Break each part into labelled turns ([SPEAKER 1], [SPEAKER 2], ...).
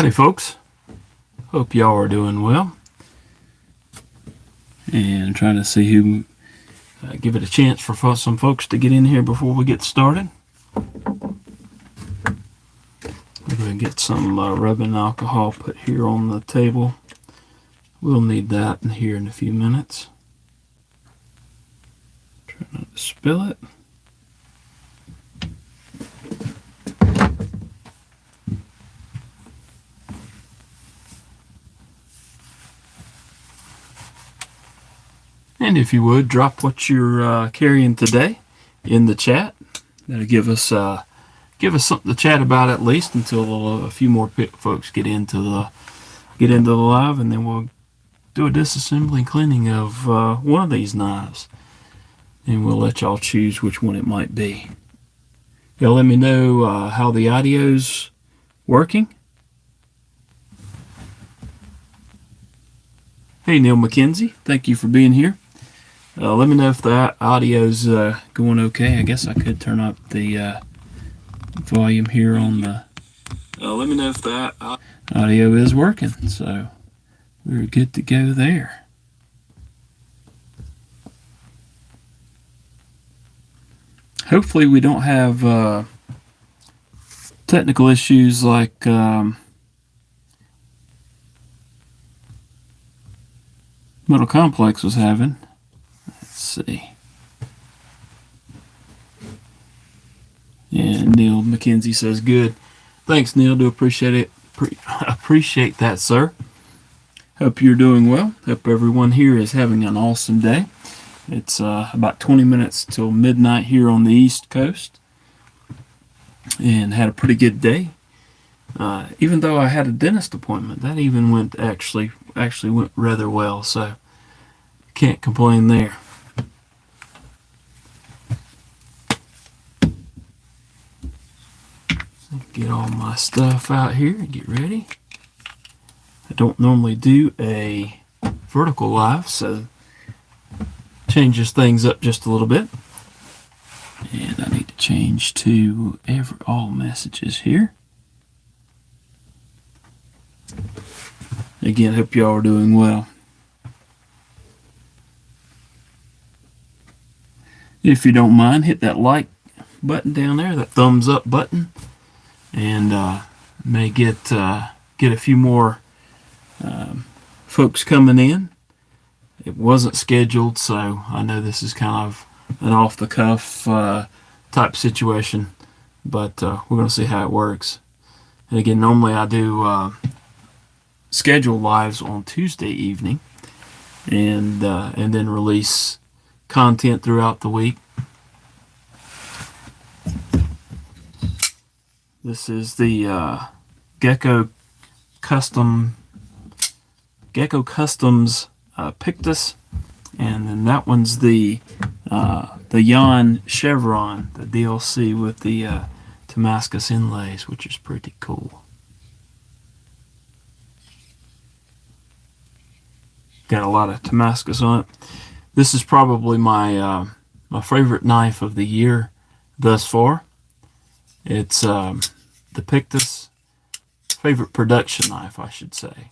[SPEAKER 1] Howdy folks, hope y'all are doing well, and trying to see who give it a chance for some folks to get in here before we get started. We're going to get some rubbing alcohol put here on the table. We'll need that in here in a few minutes. Try not to spill it. And if you would, drop what you're carrying today in the chat. That'll give us something to chat about at least until a few more folks get into the live, and then we'll do a disassembly and cleaning of one of these knives, and we'll let y'all choose which one it might be. Y'all let me know how the audio's working. Hey Neil McKenzie, thank you for being here. Let me know if the audio's going okay. I guess I could turn up the volume here on the... let me know if that audio is working. So we're good to go there. Hopefully we don't have technical issues like Metal Complex was having. Let's see. And Neil McKenzie says good. Thanks, Neil. Do appreciate it. Appreciate that, sir. Hope you're doing well. Hope everyone here is having an awesome day. It's about 20 minutes till midnight here on the East Coast, and had a pretty good day. Even though I had a dentist appointment, that even went actually went rather well. So can't complain there. Get all my stuff out here and get ready. I don't normally do a vertical live, so changes things up just a little bit. And I need to change to all messages here. Again, hope y'all are doing well. If you don't mind, hit that like button down there, that thumbs up button, and may get a few more folks coming in. It wasn't scheduled, so I know this is kind of an off-the-cuff type situation, but we're going to see how it works. And again, normally I do schedule lives on Tuesday evening, and then release content throughout the week. This is the Gecko Customs Pictus, and then that one's the Jan Chevron, the DLC with the Damascus inlays, which is pretty cool. Got a lot of Damascus on it. This is probably my favorite knife of the year thus far. It's the Pictus favorite production knife, I should say.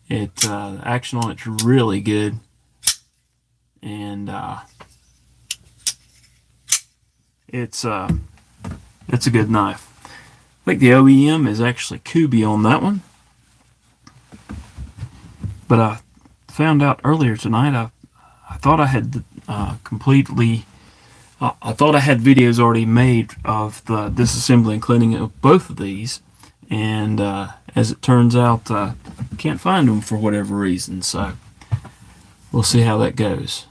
[SPEAKER 1] The action on it's really good, and it's a good knife. I think the OEM is actually Kubi on that one, but I found out earlier tonight I thought I had I thought I had videos already made of the disassembly and cleaning of both of these, and as it turns out, can't find them for whatever reason, so we'll see how that goes.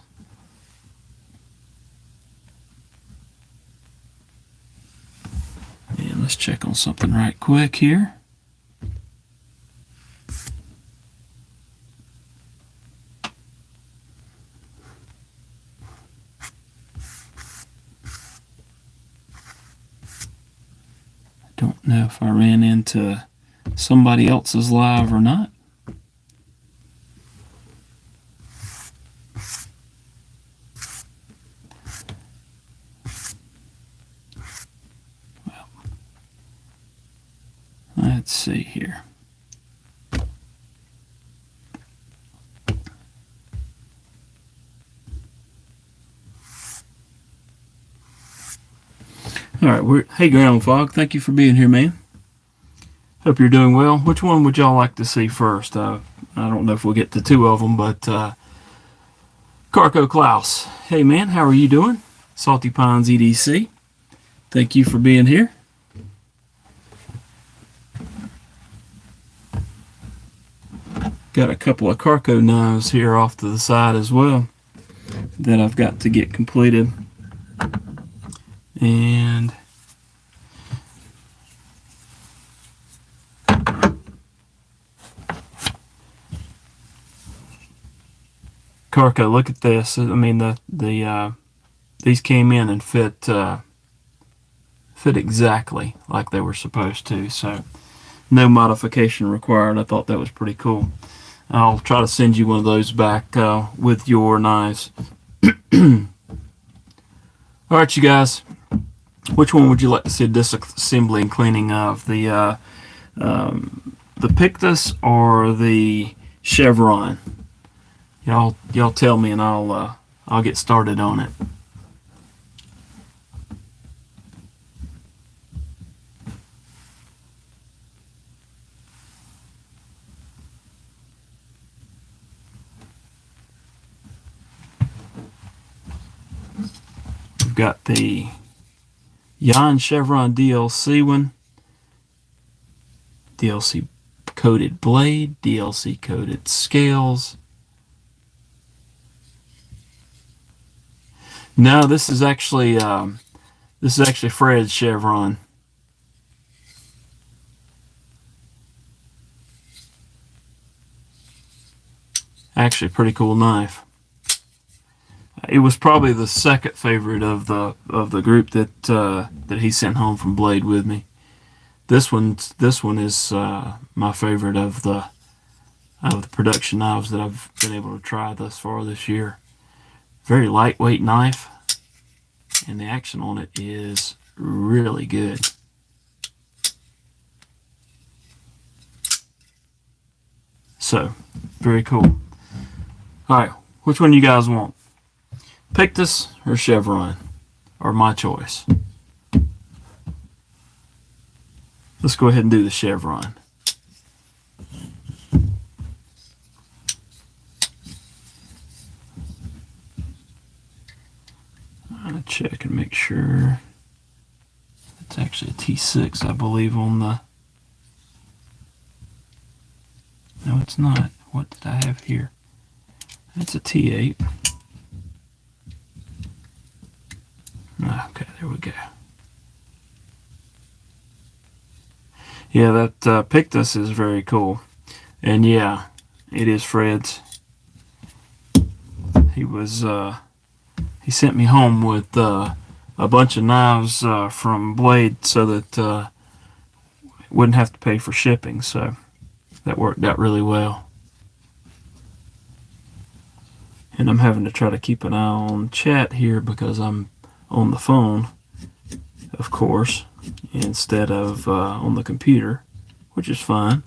[SPEAKER 1] And let's check on something right quick here. Don't know if I ran into somebody else's live or not. Well, let's see here. All right, hey Ground Fog, thank you for being here, man. Hope you're doing well. Which one would y'all like to see first? I don't know if we'll get to two of them, but Carco Klaus, hey man, how are you doing? Salty Pines EDC, thank you for being here. Got a couple of Carco knives here off to the side as well that I've got to get completed. And Carco, look at this. I mean, these came in and fit exactly like they were supposed to. So no modification required. I thought that was pretty cool. I'll try to send you one of those back with your knives. All right, you guys. Which one would you like to see a disassembly and cleaning of? The Pictus or the Chevron? Y'all tell me, and I'll get started on it. We've got the Jan Chevron DLC one, DLC coated blade, DLC coated scales. No, this is actually Fred's Chevron. Actually, pretty cool knife. It was probably the second favorite of the group that he sent home from Blade with me. This one is my favorite of the production knives that I've been able to try thus far this year. Very lightweight knife, and the action on it is really good. So, very cool. All right, which one you guys want? Pictus or Chevron, or my choice? Let's go ahead and do the Chevron. I'm going to check and make sure. It's actually a T6, I believe, on the... No, it's not. What did I have here? It's a T8. Okay, there we go. Yeah, that Pictus is very cool. And yeah, it is Fred's. He sent me home with a bunch of knives from Blade so that wouldn't have to pay for shipping. So that worked out really well. And I'm having to try to keep an eye on chat here because I'm on the phone, of course, instead of on the computer, which is fine.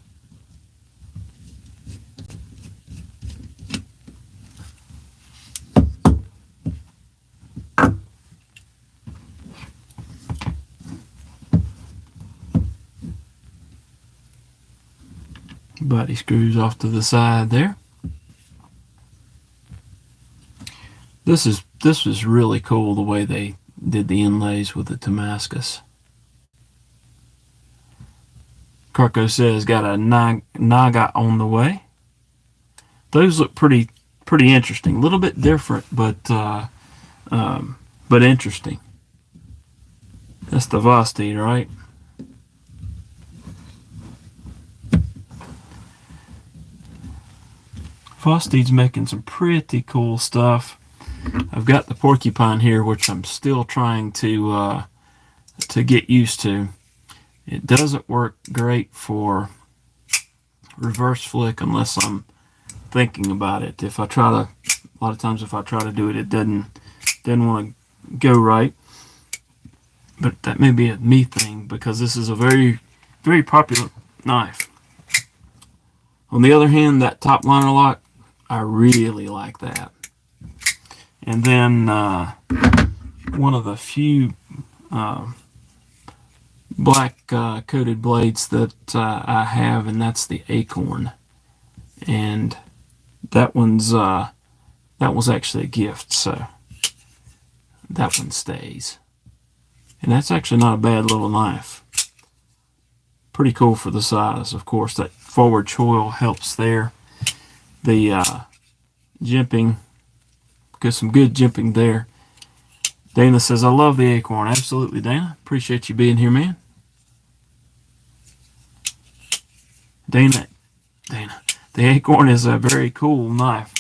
[SPEAKER 1] Body screws off to the side there. This is really cool the way they did the inlays with the Damascus. Carco says got a Naga on the way. Those look pretty interesting. A little bit different, but interesting. That's the Vosteed, right? Vosteed's making some pretty cool stuff. I've got the Porcupine here, which I'm still trying to get used to. It doesn't work great for reverse flick unless I'm thinking about it. If I try to, a lot of times if I try to do it, it doesn't want to go right. But that may be a me thing because this is a very, very popular knife. On the other hand, that top liner lock, I really like that. And then one of the few black coated blades that I have, and that's the Acorn. And that was actually a gift, so that one stays. And that's actually not a bad little knife. Pretty cool for the size. Of course, that forward choil helps there. The jimping, got some good jimping there. Dana says, I love the Acorn. Absolutely, Dana. Appreciate you being here, man. Dana, the Acorn is a very cool knife.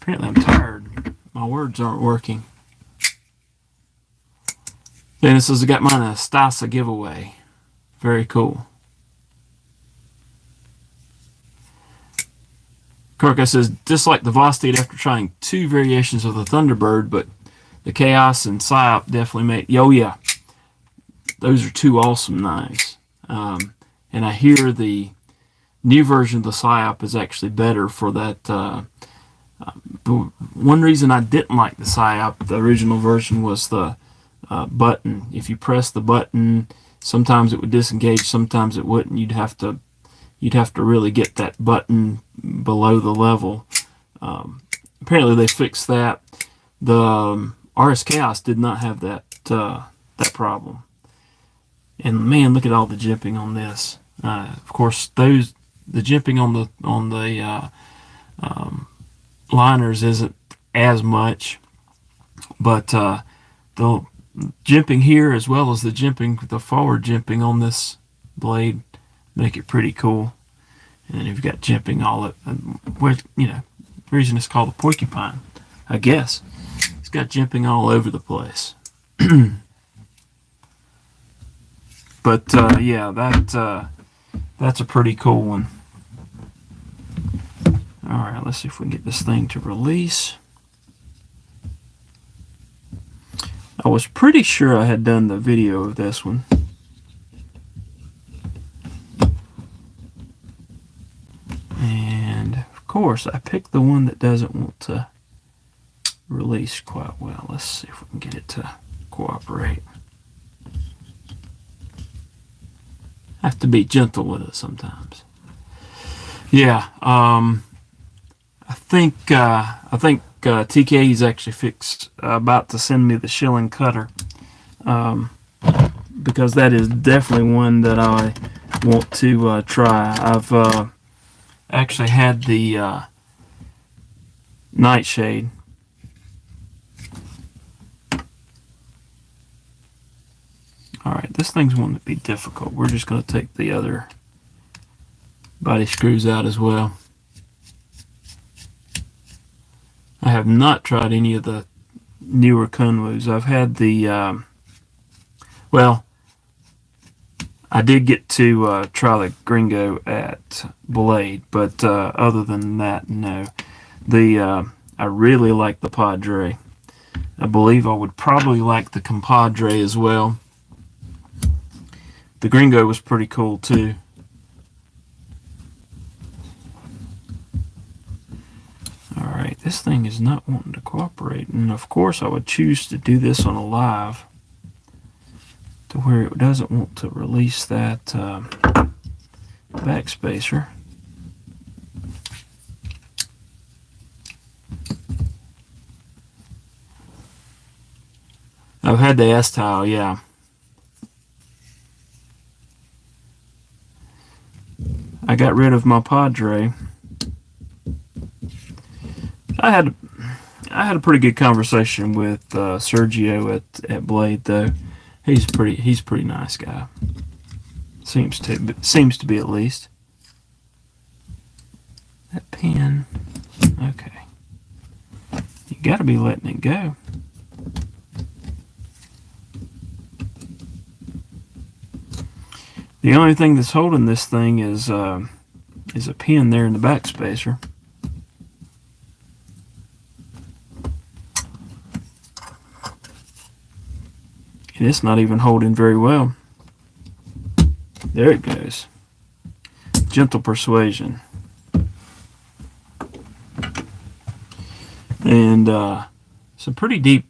[SPEAKER 1] Apparently I'm tired. My words aren't working. Dana says, I got mine a Stasa giveaway. Very cool. Karka says, dislike the Vostate after trying 2 variations of the Thunderbird, but the Chaos and Psyop definitely made... Oh, yeah. Those are 2 awesome knives. And I hear the new version of the Psyop is actually better for that. One reason I didn't like the Psyop, the original version, was the button. If you press the button, sometimes it would disengage, sometimes it wouldn't. You'd have to really get that button below the level. Apparently they fixed that. The RS Chaos did not have that problem. And man, look at all the jimping on this. Of course, the jimping on the liners isn't as much, but the jimping here, as well as the forward jimping on this blade, make it pretty cool. And then you've got jimping all at, the reason it's called the porcupine, I guess. It's got jimping all over the place. But yeah, that's a pretty cool one. All right, let's see if we can get this thing to release. I was pretty sure I had done the video of this one. And of course, I picked the one that doesn't want to release quite well. Let's see if we can get it to cooperate. I have to be gentle with it sometimes. Yeah, I think TK is actually about to send me the shilling cutter, because that is definitely one that I want to try. I've actually had the Nightshade. Alright, this thing's wanting to be difficult. We're just going to take the other body screws out as well. I have not tried any of the newer Kunwus. I've had the, well, I did get to try the Gringo at Blade, but other than that, no. I really like the Padre. I believe I would probably like the Compadre as well. The Gringo was pretty cool too. Alright, this thing is not wanting to cooperate, and of course I would choose to do this on a live to where it doesn't want to release that backspacer. I've had the S-Tile, yeah. I got rid of my Padre. I had a pretty good conversation with Sergio at Blade, though. He's a pretty nice guy. Seems to be, at least. That pin. Okay. You got to be letting it go. The only thing that's holding this thing is a pin there in the backspacer. And it's not even holding very well. There it goes. Gentle persuasion. And some pretty deep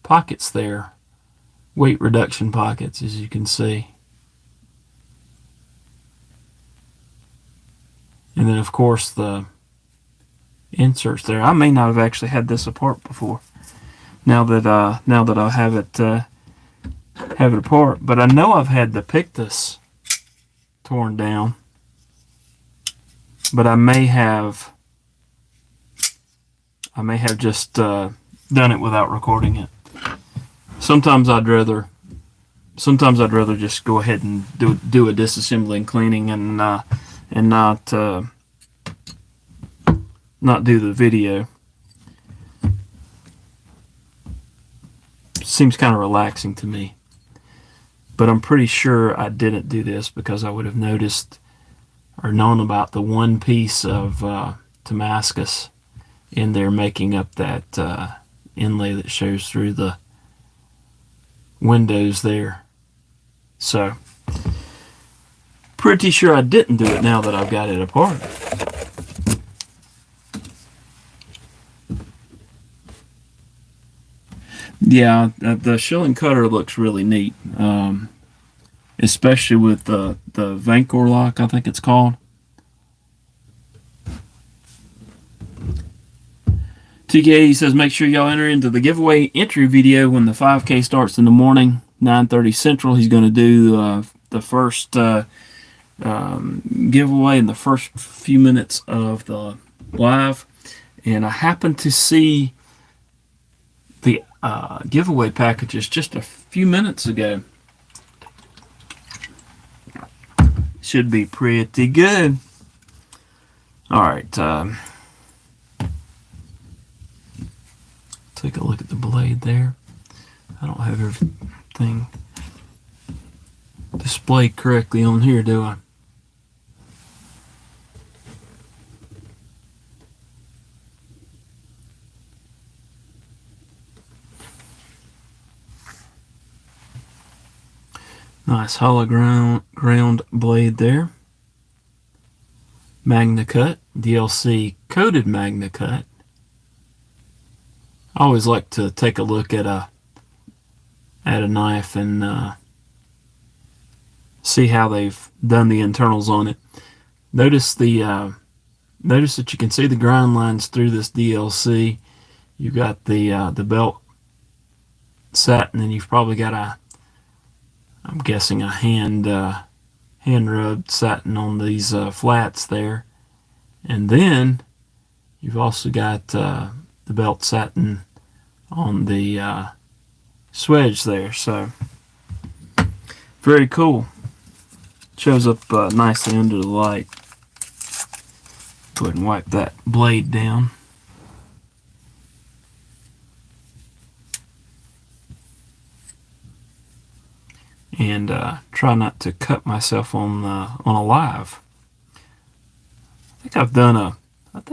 [SPEAKER 1] pockets there weight reduction pockets, as you can see. And then, of course, the inserts there. I may not have actually had this apart before. Now that I have it apart, but I know I've had the Pictus torn down. But I may have just done it without recording it. Sometimes I'd rather just go ahead and do a disassembly and cleaning and not do the video. Seems kind of relaxing to me. But I'm pretty sure I didn't do this because I would have noticed or known about the one piece of Damascus in there making up that inlay that shows through the windows there. So, pretty sure I didn't do it now that I've got it apart. Yeah, the shilling cutter looks really neat, especially with the Vancor lock, I think it's called. TK says, make sure y'all enter into the giveaway entry video when the 5K starts in the morning, 9:30 Central. He's going to do the first giveaway in the first few minutes of the live. And I happened to see the giveaway packages just a few minutes ago. Should be pretty good. All right. Take a look at the blade there. I don't have everything displayed correctly on here, do I? Nice hollow ground blade there. Magna Cut, DLC coated Magna Cut. I always like to take a look at a knife and see how they've done the internals on it. Notice that you can see the grind lines through this DLC. You've got the belt set, and then you've probably got I'm guessing a hand rubbed satin on these flats there, and then you've also got the belt satin on the swedge there. So very cool. Shows up nicely under the light. Go ahead and wipe that blade down. And try not to cut myself on a live. I think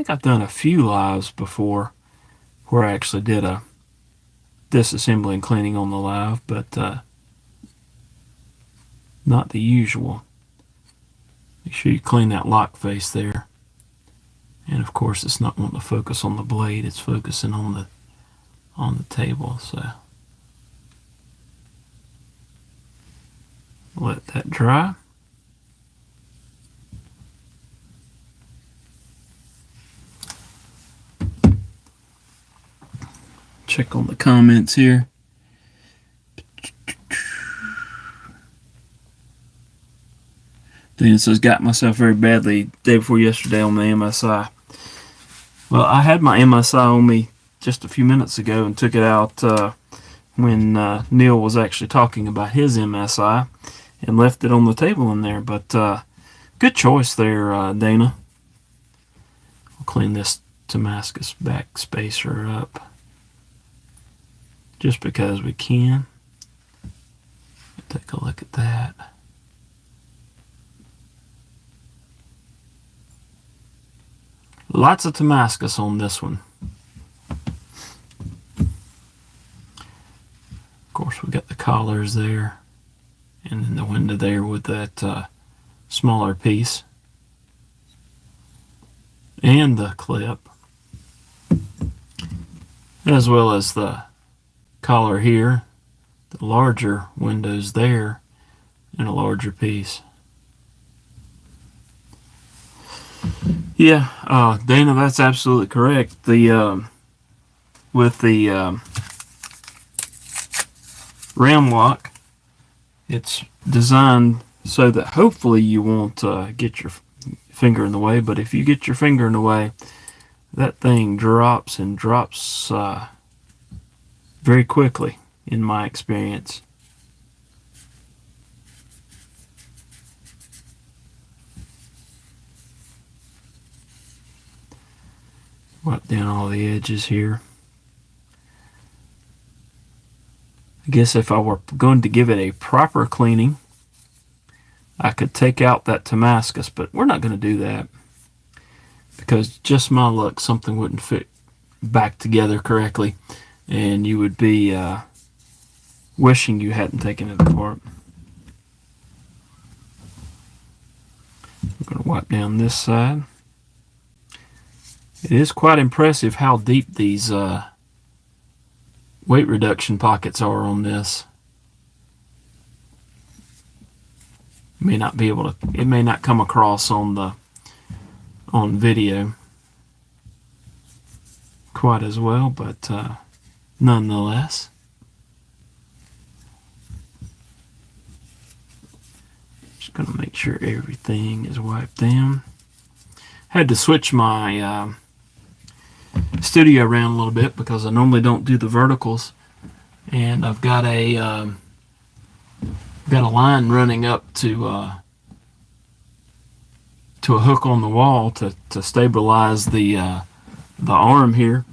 [SPEAKER 1] I've done a few lives before where I actually did a disassembly and cleaning on the live, but not the usual. Make sure you clean that lock face there. And of course, it's not wanting to focus on the blade; it's focusing on the table. So let that dry. Check on the comments here. Dana says, got myself very badly day before yesterday on the MSI. Well, I had my MSI on me just a few minutes ago and took it out when Neil was actually talking about his MSI and left it on the table in there. But good choice there, Dana. We'll clean this Damascus back spacer up just because we can. Take a look at that. Lots of Damascus on this one. Of course, we got the collars there, and then the window there with that smaller piece, and the clip, as well as the collar here the larger windows there and a larger piece. Yeah, Dana, that's absolutely correct. The with the ram lock, it's designed so that hopefully you won't get your finger in the way. But if you get your finger in the way, that thing drops and drops very quickly, in my experience. Wipe down all the edges here. I guess if I were going to give it a proper cleaning, I could take out that Damascus, but we're not going to do that because just my luck, something wouldn't fit back together correctly, and you would be wishing you hadn't taken it apart. I'm going to wipe down this side. It is quite impressive how deep these weight reduction pockets are on this. May not be able to, it may not come across on video quite as well, but nonetheless. Just gonna make sure everything is wiped down. Had to switch my studio around a little bit because I normally don't do the verticals, and I've got a line running up to a hook on the wall to stabilize the arm here,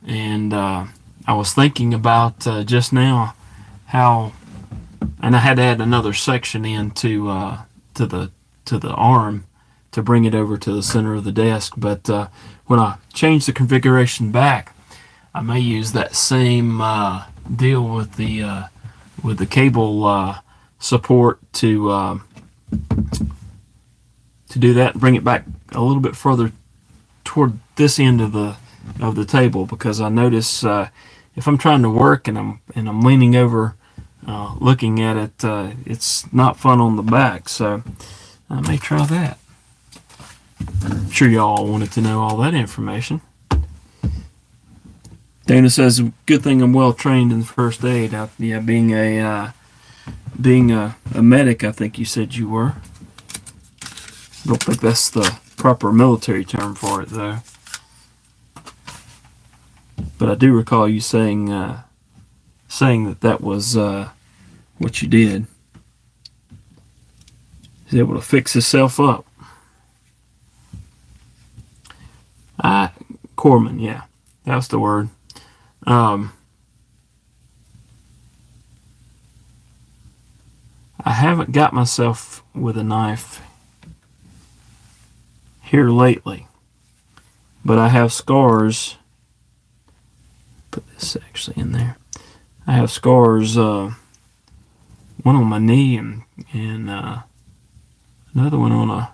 [SPEAKER 1] and I was thinking about just now how, and I had to add another section in to the arm to bring it over to the center of the desk, but when I change the configuration back, I may use that same deal with the cable support to do that and bring it back a little bit further toward this end of the table, because I notice if I'm trying to work and I'm leaning over looking at it, it's not fun on the back, so I may try that. I'm sure y'all wanted to know all that information. Dana says, good thing I'm well trained in first aid. Yeah, being a medic, I think you said you were. I don't think that's the proper military term for it, though. But I do recall you saying that was what you did. He's able to fix himself up. Corpsman, yeah, that was the word. I haven't got myself with a knife here lately, but I have scars. Put this actually in there. I have scars, one on my knee and another one on a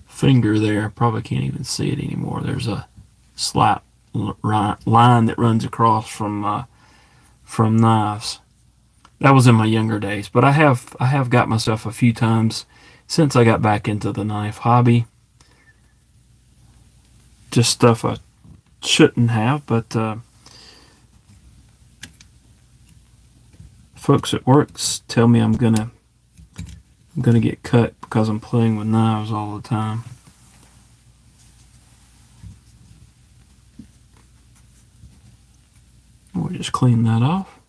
[SPEAKER 1] finger there. Probably can't even see it anymore. There's a slight line that runs across from knives. That was in my younger days, but I have got myself a few times since I got back into the knife hobby. Just stuff I shouldn't have, but folks at work tell me I'm gonna get cut because I'm playing with knives all the time. We'll just clean that off.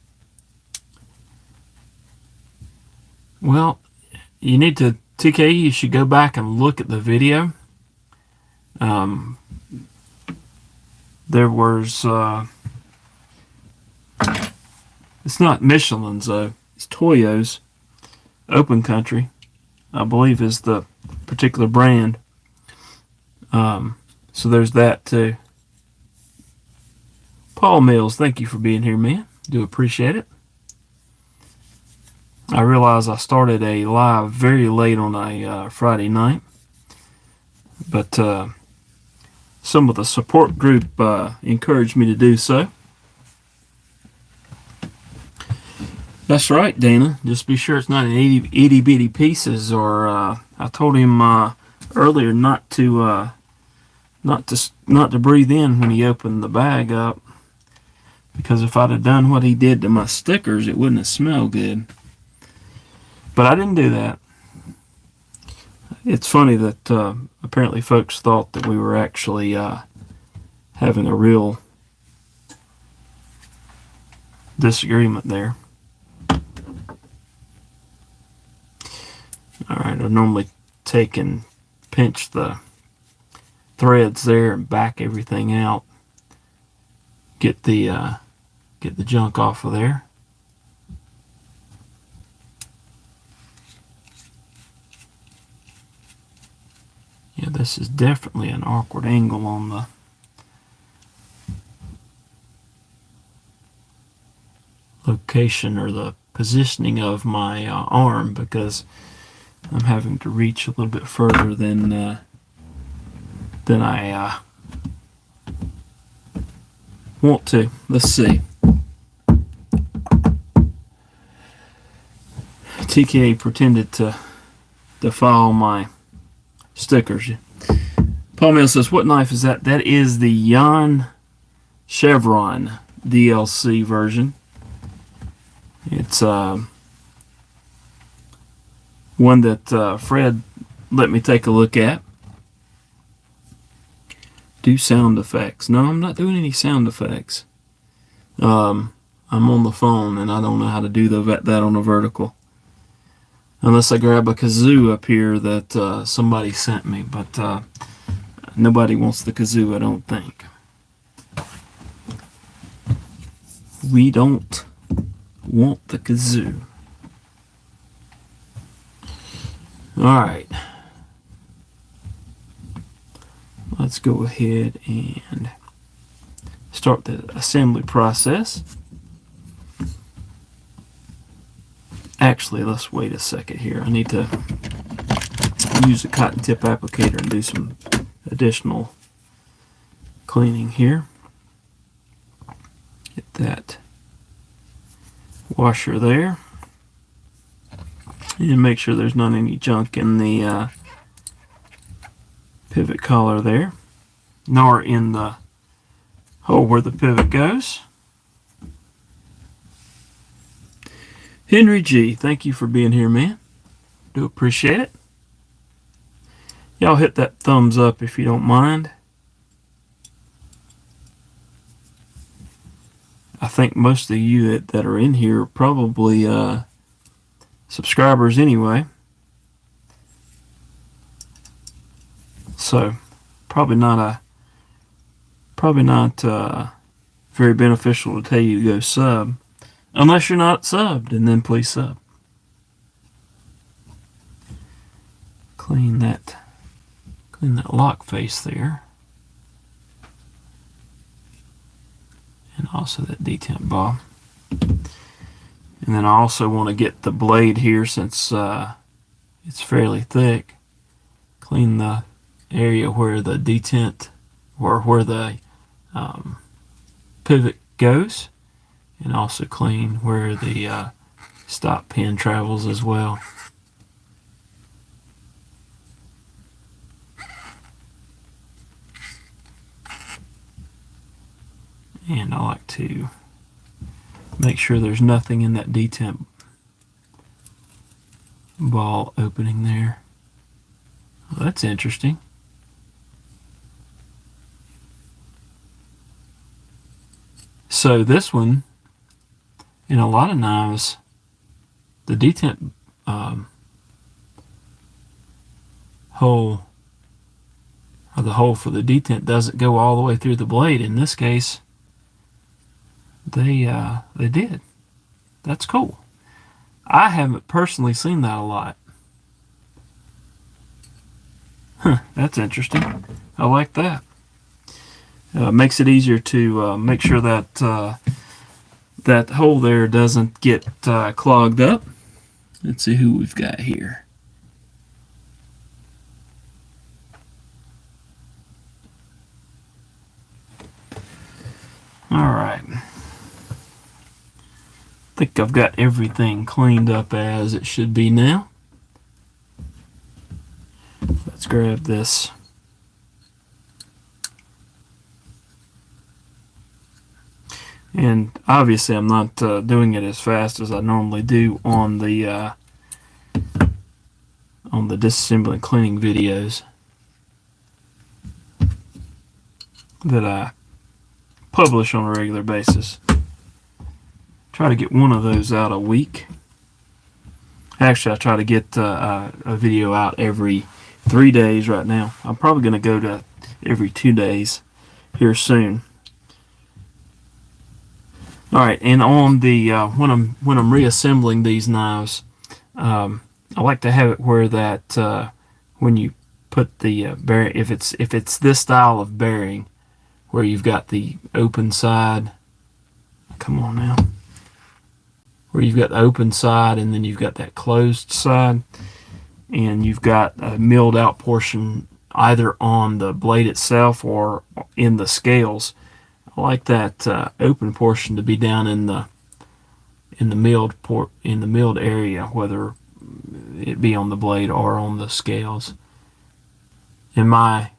[SPEAKER 1] Well, you need to, TK, you should go back and look at the video. There was, it's not Michelin's though, it's Toyo's. Open Country, I believe, is the particular brand. So there's that too. Paul Mills, thank you for being here, man. Do appreciate it. I realize I started a live very late on a Friday night, but some of the support group encouraged me to do so. That's right, Dana. Just be sure it's not in itty bitty pieces. Or I told him earlier not to breathe in when he opened the bag up, because if I'd have done what he did to my stickers, it wouldn't have smelled good. But I didn't do that. It's funny that apparently folks thought that we were actually having a real disagreement there. Alright, I normally take and pinch the threads there and back everything out. Get the junk off of there. Yeah, this is definitely an awkward angle on the location or the positioning of my arm, because I'm having to reach a little bit further than I want to. Let's see. TK pretended to file my stickers. Paul Mill says, what knife is that? That is the Jan Chevron DLC version. It's one that Fred let me take a look at. Do sound effects. No, I'm not doing any sound effects. I'm on the phone and I don't know how to do that on a vertical. Unless I grab a kazoo up here that somebody sent me. But nobody wants the kazoo, I don't think. We don't want the kazoo. Alright. Let's go ahead and start the assembly process. Actually, let's wait a second here. I need to use a cotton tip applicator and do some additional cleaning here. Get that washer there. And make sure there's not any junk in the pivot collar there, nor in the hole where the pivot goes. Henry G, thank you for being here, man. Do appreciate it. Y'all hit that thumbs up if you don't mind. I think most of you that are in here are probably subscribers anyway. So probably not very beneficial to tell you to go sub. Unless you're not subbed, and then please sub. Clean that lock face there. And also that detent bar. And then I also want to get the blade here, since it's fairly thick. Clean the area where the detent, or where the pivot goes. And also clean where the stop pin travels as well. And I like to make sure there's nothing in that detent ball opening there. Well, that's interesting. So this one, in a lot of knives, the detent hole, or the hole for the detent, doesn't go all the way through the blade. In this case, they did. That's cool. I haven't personally seen that a lot. Huh, that's interesting. I like that. Makes it easier to make sure that that hole there doesn't get clogged up. Let's see who we've got here. All right. think I've got everything cleaned up as it should be now. Let's grab this. And obviously I'm not doing it as fast as I normally do on the disassembly and cleaning videos that I publish on a regular basis. Try to get one of those out a week. Actually, I try to get a video out every 3 days right now. I'm probably going to go to every 2 days here soon. All right, and on the when I'm reassembling these knives, I like to have it where that when you put the bearing, if it's this style of bearing, where you've got the open side. Come on now. Where you've got the open side and then you've got that closed side, and you've got a milled out portion either on the blade itself or in the scales. I like that open portion to be down in the milled area, whether it be on the blade or on the scales. In my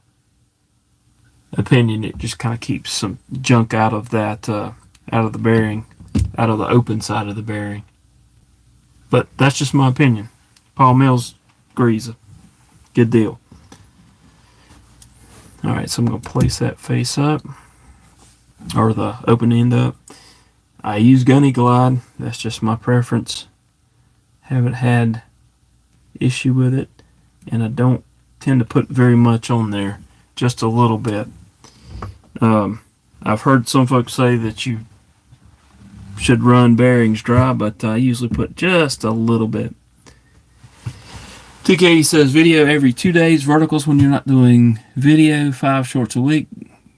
[SPEAKER 1] opinion, it just kind of keeps some junk out of that out of the bearing, out of the open side of the bearing. But that's just my opinion. Paul Mills agrees. Good deal. All right, so I'm going to place that face up, or the open end up. I use Gunny Glide. That's just my preference. Haven't had issue with it, and I don't tend to put very much on there, just a little bit. I've heard some folks say that you should run bearings dry, but I usually put just a little bit. TK says video every 2 days, verticals when you're not doing video, 5 shorts a week,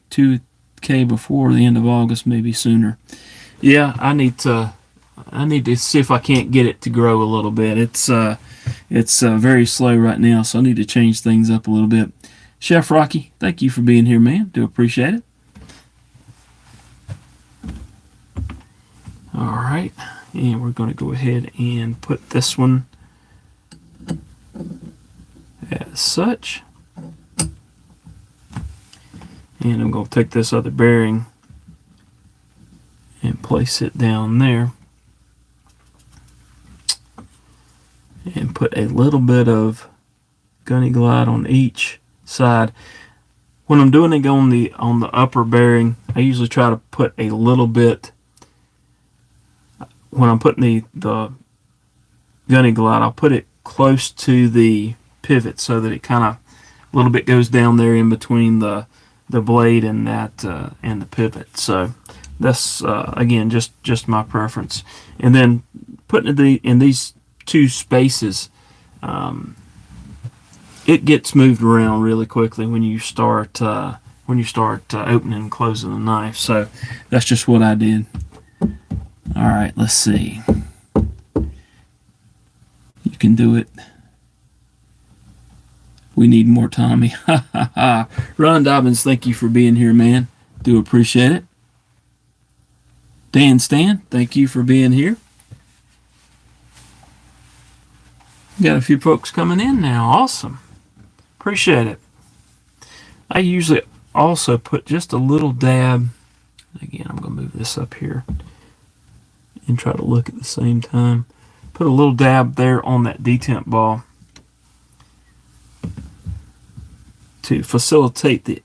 [SPEAKER 1] 2K before the end of August, maybe sooner. Yeah, I need to see if I can't get it to grow a little bit. It's very slow right now, so I need to change things up a little bit. Chef Rocky, thank you for being here, man. Do appreciate it. All right, and we're going to go ahead and put this one as such. And I'm going to take this other bearing and place it down there. And put a little bit of Gunny Glide on each side. When I'm doing it on the upper bearing, I usually try to put a little bit. When I'm putting the Gunny Glide, I'll put it close to the pivot so that it kind of a little bit goes down there in between the blade and that and the pivot. So that's again just my preference. And then putting it in these two spaces, it gets moved around really quickly when you start opening and closing the knife. So that's just what I did. All right, let's see. You can do it. We need more Tommy. Ron Dobbins, thank you for being here, man. Do appreciate it. Dan Stan, thank you for being here. Got a few folks coming in now. Awesome. Appreciate it. I usually also put just a little dab. Again, I'm going to move this up here and try to look at the same time. Put a little dab there on that detent ball to facilitate the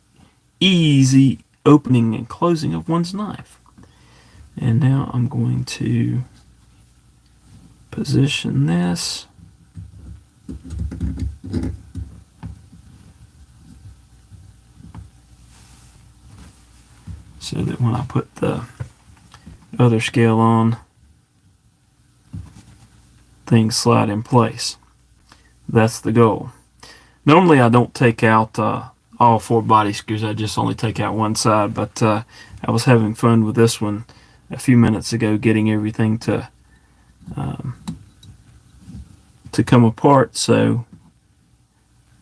[SPEAKER 1] easy opening and closing of one's knife. And now I'm going to position this so that when I put the other scale on, things slide in place. That's the goal. Normally I don't take out all 4 body screws. I just only take out one side, but I was having fun with this one a few minutes ago, getting everything to come apart. So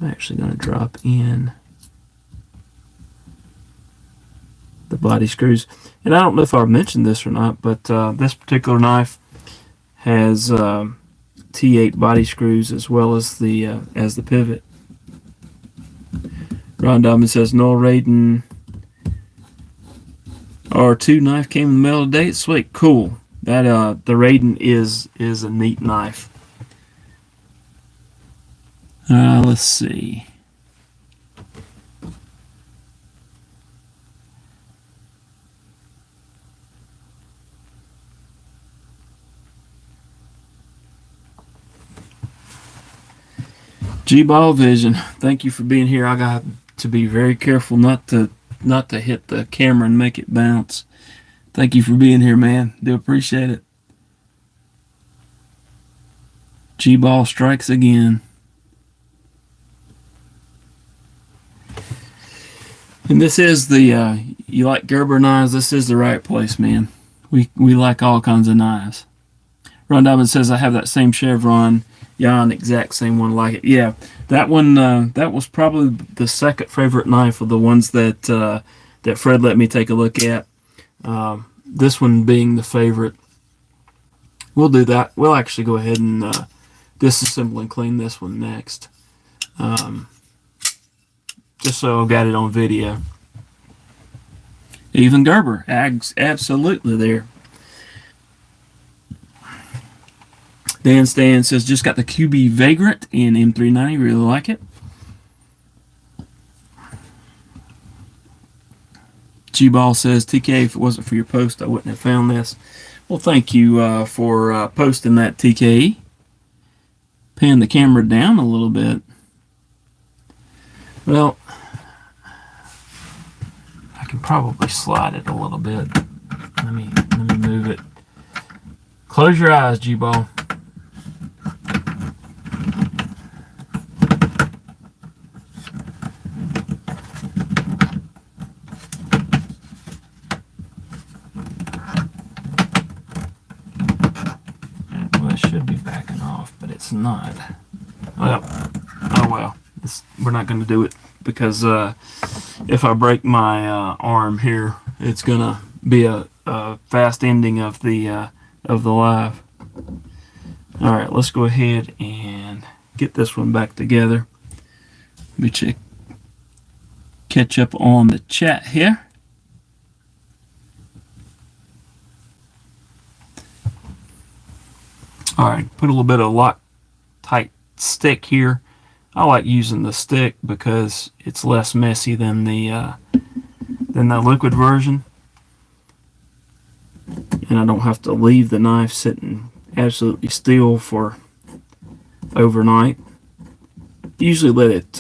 [SPEAKER 1] I'm actually going to drop in the body screws. And I don't know if I mentioned this or not, but this particular knife has T8 body screws as well as the pivot. Ron Dobbins says Noel Raiden R2 knife came in the mail today. Sweet, cool. That the Raiden is a neat knife. Let's see. G-Ball Vision, thank you for being here. I got to be very careful not to hit the camera and make it bounce. Thank you for being here, man. Do appreciate it. G-Ball strikes again. And this is the, you like Gerber knives, this is the right place, man. We like all kinds of knives. Ron Dobbins says, I have that same chevron. Yeah, an exact same one like it. Yeah, that one, that was probably the second favorite knife of the ones that that Fred let me take a look at. This one being the favorite. We'll do that. We'll actually go ahead and disassemble and clean this one next. Just so I got it on video. Even Gerber, absolutely there. Dan Stan says, just got the QB Vagrant in M390. Really like it. G-Ball says, TK, if it wasn't for your post, I wouldn't have found this. Well, thank you for posting that, TKE. Pan the camera down a little bit. Well, I can probably slide it a little bit. Let me move it. Close your eyes, G-Ball. It's not. Well, oh well. We're not going to do it because if I break my arm here, it's going to be a fast ending of the live. All right, let's go ahead and get this one back together. Let me catch up on the chat here. All right, put a little bit of Loctite stick here. I like using the stick because it's less messy than the liquid version, and I don't have to leave the knife sitting absolutely still for overnight. Usually let it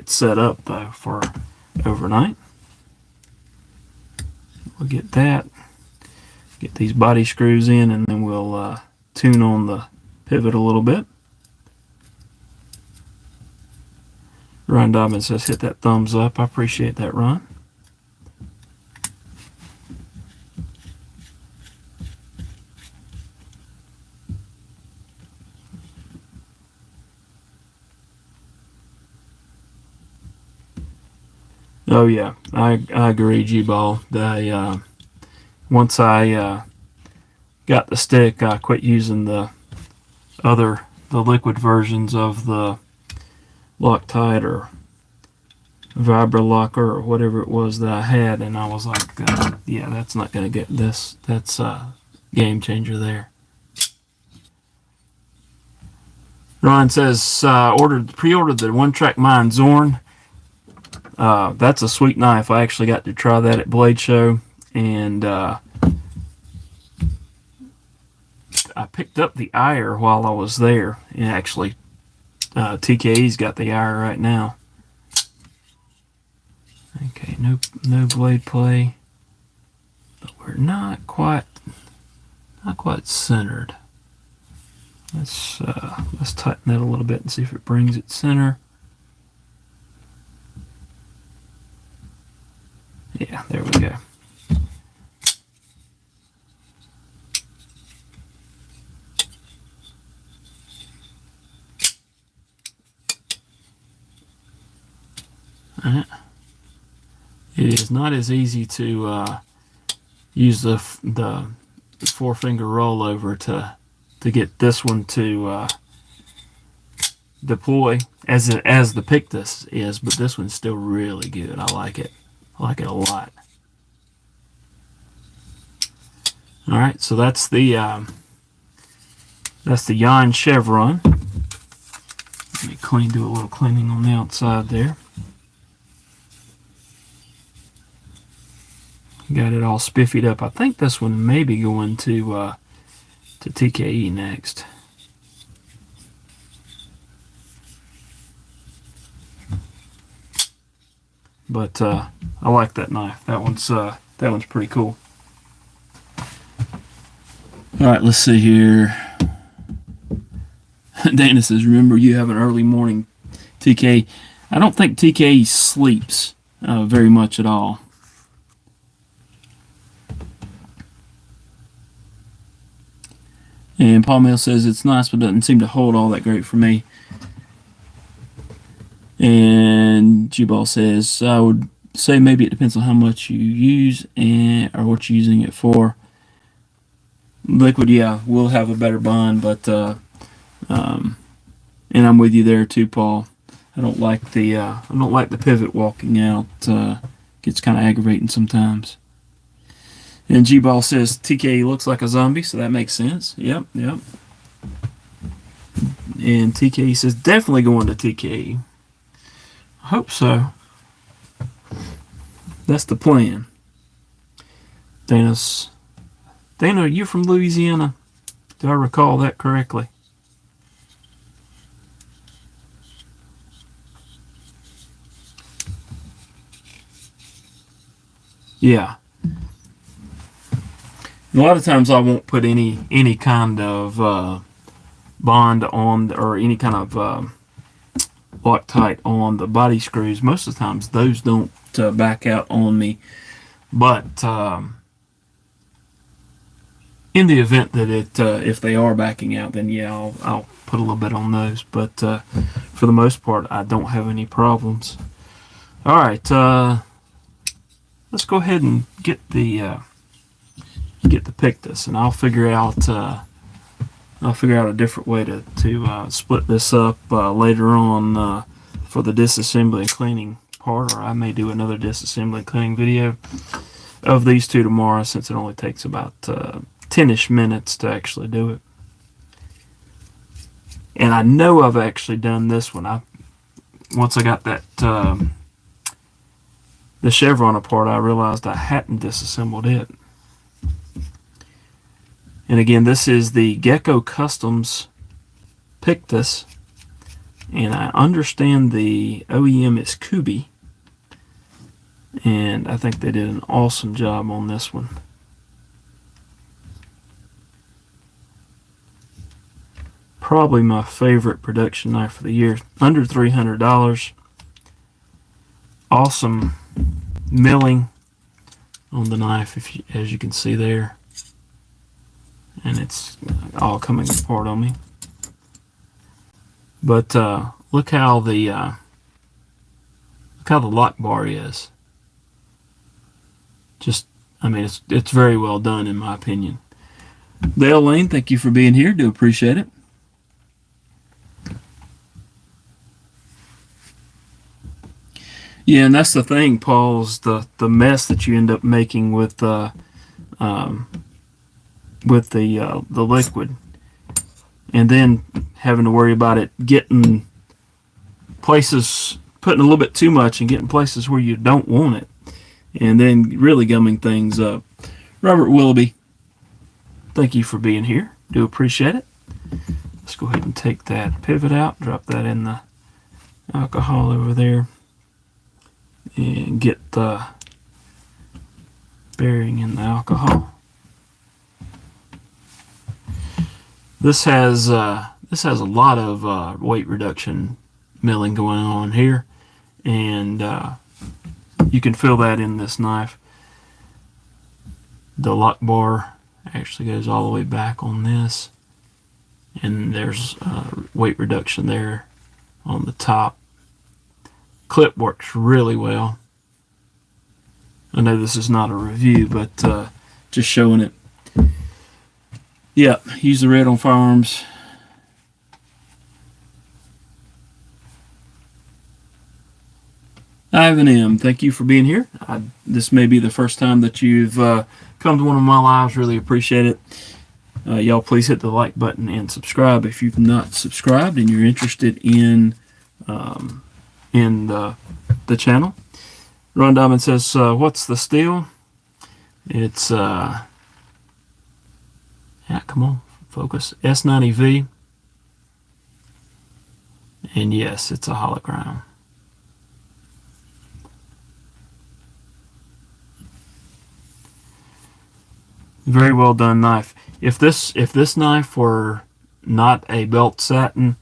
[SPEAKER 1] set up though for overnight. We'll get that. Get these body screws in, and then we'll tune on the pivot a little bit. Ron Dobbins says, hit that thumbs up. I appreciate that, Ron. Oh yeah, I agree, G-Ball. Once I got the stick, I quit using the liquid versions of the Loctite or Vibralocker or whatever it was that I had, and I was like, yeah, that's not going to get this. That's a game changer there. Ron says, pre-ordered the one-track mine Zorn. That's a sweet knife. I actually got to try that at Blade Show, and I picked up the ire while I was there, and actually TKE's got the ire right now. Okay, no blade play, but we're not quite centered. Let's tighten that a little bit and see if it brings it center. Yeah, there we go. It is not as easy to use the the 4-finger rollover to get this one to deploy as the Pictus is, but this one's still really good. I like it. I like it a lot. All right, so that's the Jan chevron. Let me do a little cleaning on the outside there. Got it all spiffied up. I think this one may be going to TKE next. But I like that knife. That one's pretty cool. All right, let's see here. Dana says, remember you have an early morning TK. I don't think TK sleeps very much at all. And Paul Mill says, it's nice, but doesn't seem to hold all that great for me. And G-Ball says, I would say maybe it depends on how much you use or what you're using it for. Liquid, yeah, will have a better bond, but and I'm with you there too, Paul. I don't like the pivot walking out. Gets kind of aggravating sometimes. And G-Ball says TKE looks like a zombie, so that makes sense. Yep. And TKE says definitely going to TKE. I hope so. That's the plan. Dana, you're from Louisiana. Do I recall that correctly? Yeah. A lot of times I won't put any kind of bond on, or any kind of Loctite on the body screws. Most of the times those don't back out on me. But in the event that if they are backing out, then yeah, I'll put a little bit on those. But for the most part, I don't have any problems. All right, let's go ahead and get the Pictus, and I'll figure out a different way to split this up later on for the disassembly and cleaning part, or I may do another disassembly and cleaning video of these two tomorrow, since it only takes about 10-ish minutes to actually do it. And I know I've actually done this one. Once I got that the chevron apart, I realized I hadn't disassembled it. And again, this is the Gecko Customs Pictus, and I understand the OEM is Kubi, and I think they did an awesome job on this one. Probably my favorite production knife of the year. Under $300. Awesome milling on the knife, as you can see there. And it's all coming apart on me. But look how the lock bar is. I mean, it's very well done in my opinion. Dale Lane, thank you for being here. Do appreciate it. Yeah, and that's the thing, Paul's the mess that you end up making with the liquid, and then having to worry about it getting places, putting a little bit too much and getting places where you don't want it, and then really gumming things up. Robert Willoughby, thank you for being here. Do appreciate it. Let's go ahead and take that pivot out, drop that in the alcohol over there, and get the bearing in the alcohol. This has a lot of weight reduction milling going on here, and you can feel that in this knife. The lock bar actually goes all the way back on this, and there's weight reduction there on the top. Clip works really well. I know this is not a review, but just showing it. Yeah, use the red on firearms. Ivan M., thank you for being here. This may be the first time that you've come to one of my lives. Really appreciate it. Y'all please hit the like button and subscribe if you've not subscribed and you're interested in the channel. Ron Diamond says, what's the steel? It's, yeah, come on, focus. S90V. And yes, it's a hologram. Very well done knife. If this knife were not a belt satin,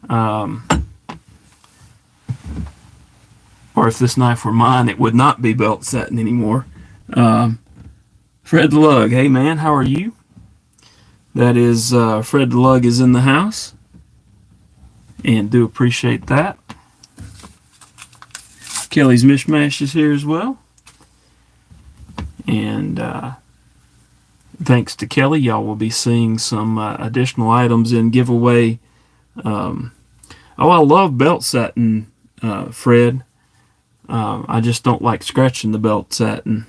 [SPEAKER 1] or if this knife were mine, it would not be belt satin anymore. Fred Lug, hey man, how are you? That is Fred Lug is in the house, and do appreciate that. Kelly's Mishmash is here as well, and thanks to Kelly, y'all will be seeing some additional items in giveaway. Oh, I love belt satin, Fred. I just don't like scratching the belt satin,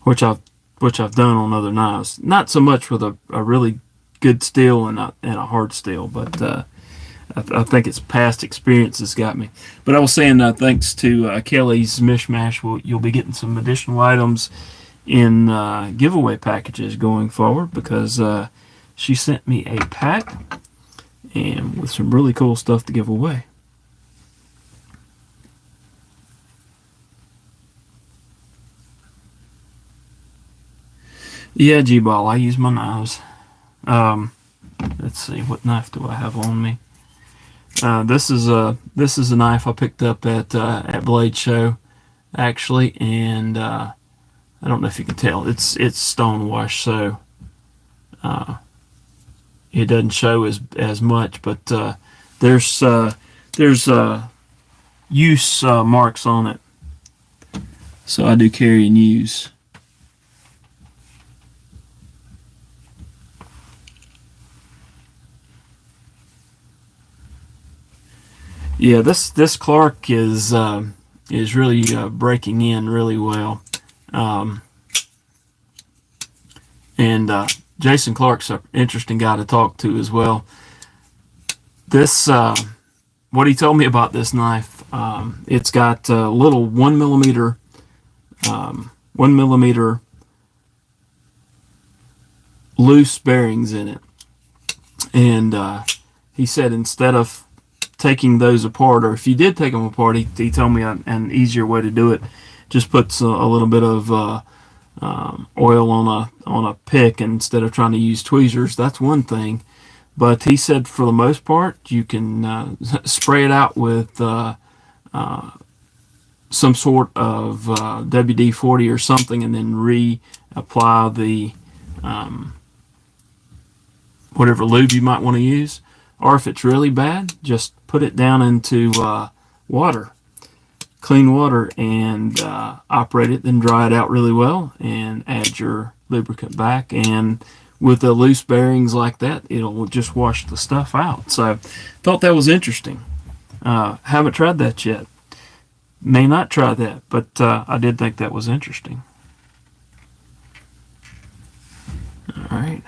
[SPEAKER 1] which I've done on other knives. Not so much with a really good steel and a hard steel, but I think it's past experience that's got me. But I was saying, thanks to Kelly's Mishmash, you'll be getting some additional items in giveaway packages going forward, because she sent me a pack and with some really cool stuff to give away. Yeah, G-Ball, I use my knives. Let's see, what knife do I have on me? This is a knife I picked up at Blade Show, actually, and I don't know if you can tell, it's stonewash, so it doesn't show as much, but there's use marks on it, so I do carry and use. Yeah, this Clark is really breaking in really well, and Jason Clark's an interesting guy to talk to as well. This what he told me about this knife, it's got little 1mm loose bearings in it, and he said instead of taking those apart, or if you did take them apart, he told me an easier way to do it. Just puts a little bit of oil on a pick instead of trying to use tweezers. That's one thing, but he said for the most part you can spray it out with some sort of WD-40 or something, and then reapply the whatever lube you might want to use. Or if it's really bad, just put it down into water, clean water, and operate it, then dry it out really well and add your lubricant back. And with the loose bearings like that, it'll just wash the stuff out. So thought that was interesting. Haven't tried that yet. May not try that, but I did think that was interesting. All right.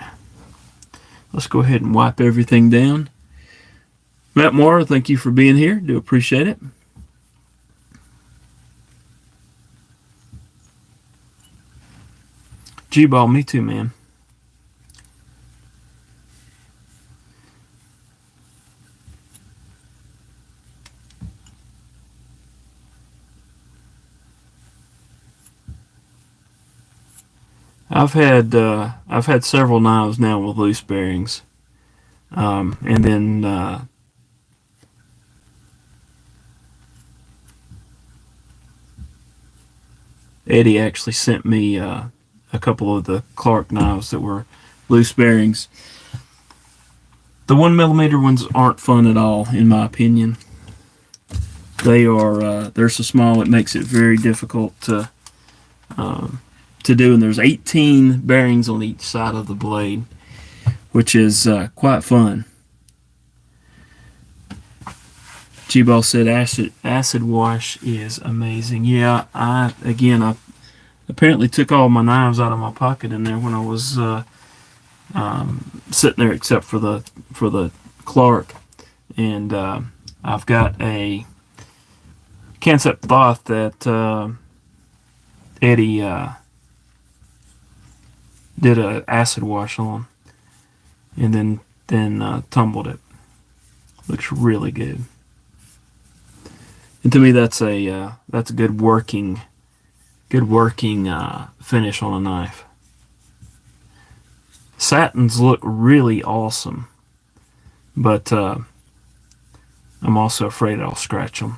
[SPEAKER 1] Let's go ahead and wipe everything down. Matt Moore, thank you for being here. Do appreciate it. G-Ball, me too, man. I've had several knives now with loose bearings, and then Eddie actually sent me a couple of the Clark knives that were loose bearings. The 1mm ones aren't fun at all, in my opinion. They're so small it makes it very difficult to to do, and there's 18 bearings on each side of the blade, which is quite fun. G-Ball said acid wash is amazing. Yeah, I apparently took all my knives out of my pocket in there when I was sitting there, except for the Clark, and I've got a Concept Thoth that Eddie did a acid wash on, and then tumbled it. Looks really good. And to me, that's a good working finish on a knife. Satins look really awesome, but I'm also afraid I'll scratch them.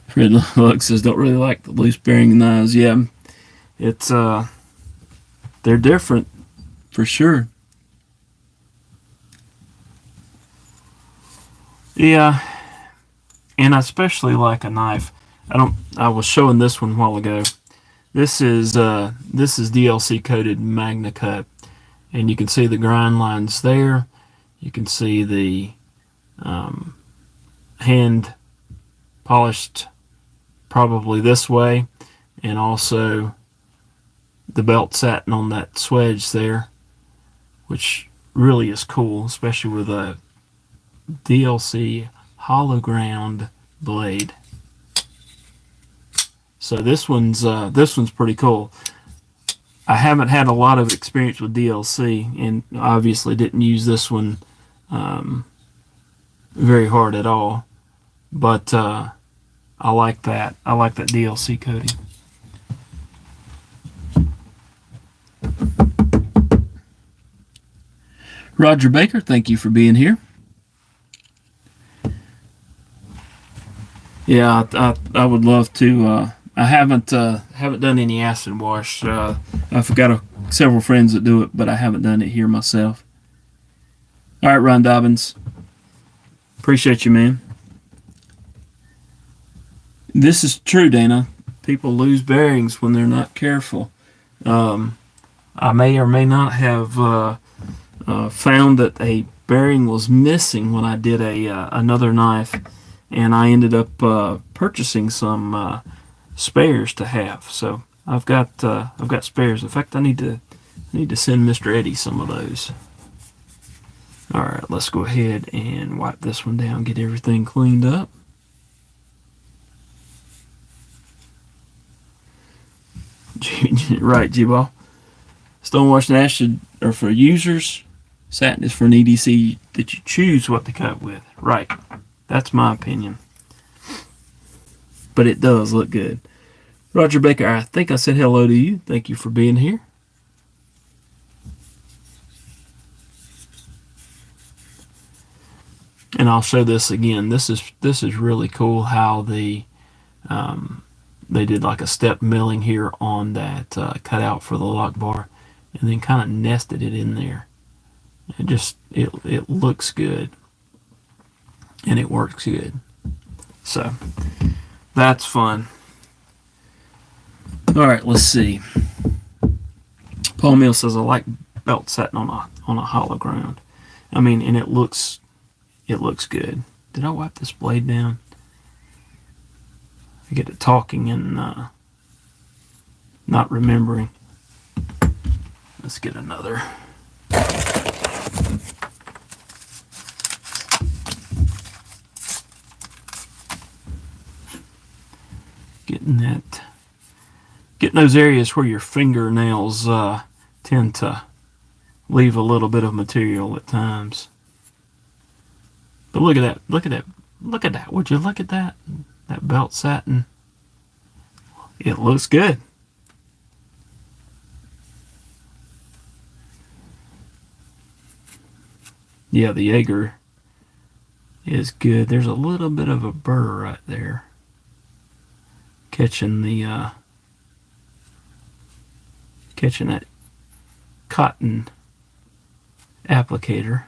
[SPEAKER 1] Fred Luck says, don't really like the loose bearing knives. Yeah, it's they're different for sure. Yeah, and I especially like a knife. I was showing this one a while ago. This is DLC coated Magna Cut, and you can see the grind lines there. You can see the hand polished probably this way, and also the belt satin on that swedge there, which really is cool, especially with a DLC hollow ground blade. So this one's pretty cool. I haven't had a lot of experience with DLC, and obviously didn't use this one very hard at all. But I like that. I like that DLC coating. Roger Baker, thank you for being here. Yeah, I would love to. I haven't done any acid wash. I've got several friends that do it, but I haven't done it here myself. All right, Ron Dobbins. Appreciate you, man. This is true, Dana. People lose bearings when they're not careful. I may or may not have found that a bearing was missing when I did another knife, and I ended up purchasing some spares to have. So I've got spares. In fact, I need to send Mr. Eddie some of those. All right, let's go ahead and wipe this one down, get everything cleaned up. Right, G-Ball. Stonewash and acid are for users. Satin is for an EDC that you choose what to cut with. Right. That's my opinion. But it does look good. Roger Baker, I think I said hello to you. Thank you for being here. And I'll show this again. This is really cool how they did like a step milling here on that cutout for the lock bar, and then kind of nested it in there. It looks good, and it works good. So that's fun. All right, let's see. Paul Mill says, I like belt satin on a hollow ground. I mean, and it looks good. Did I wipe this blade down? I get to talking and not remembering. Let's get another. Getting those areas where your fingernails tend to leave a little bit of material at times. But look at that. Look at that. Look at that. Would you look at that? That belt satin. It looks good. Yeah, the Jaeger is good. There's a little bit of a burr right there, catching that cotton applicator.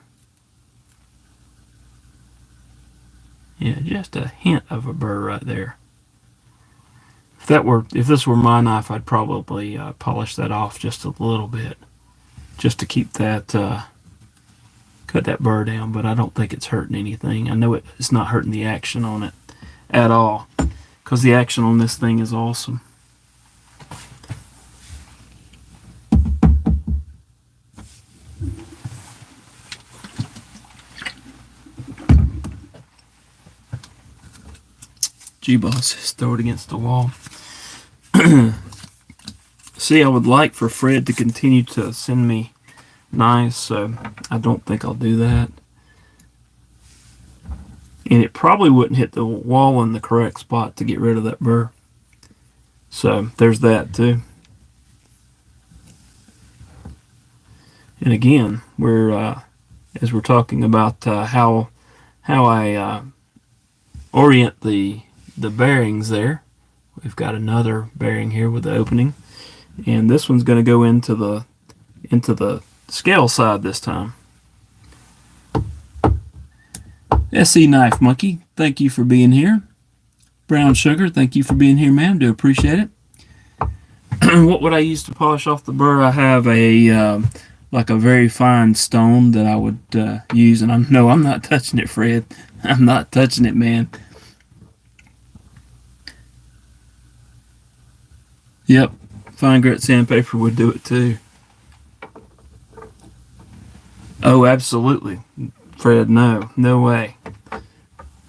[SPEAKER 1] Yeah, just a hint of a burr right there. If this were my knife, I'd probably polish that off just a little bit, just to keep that cut that burr down. But I don't think it's hurting anything. I know it's not hurting the action on it at all, because the action on this thing is awesome. G-Boss is throw it against the wall. See, I would like for Fred to continue to send me knives, so I don't think I'll do that. And it probably wouldn't hit the wall in the correct spot to get rid of that burr. So there's that too. And again, as we're talking about how I orient the bearings there. We've got another bearing here with the opening, and this one's going to go into the scale side this time. SE Knife Monkey, thank you for being here. Brown Sugar, thank you for being here, ma'am. Do appreciate it. What would I use to polish off the burr? I have like a very fine stone that I would use, and I'm not touching it, Fred. I'm not touching it, man. Yep, fine grit sandpaper would do it too. Oh, absolutely, Fred. No way.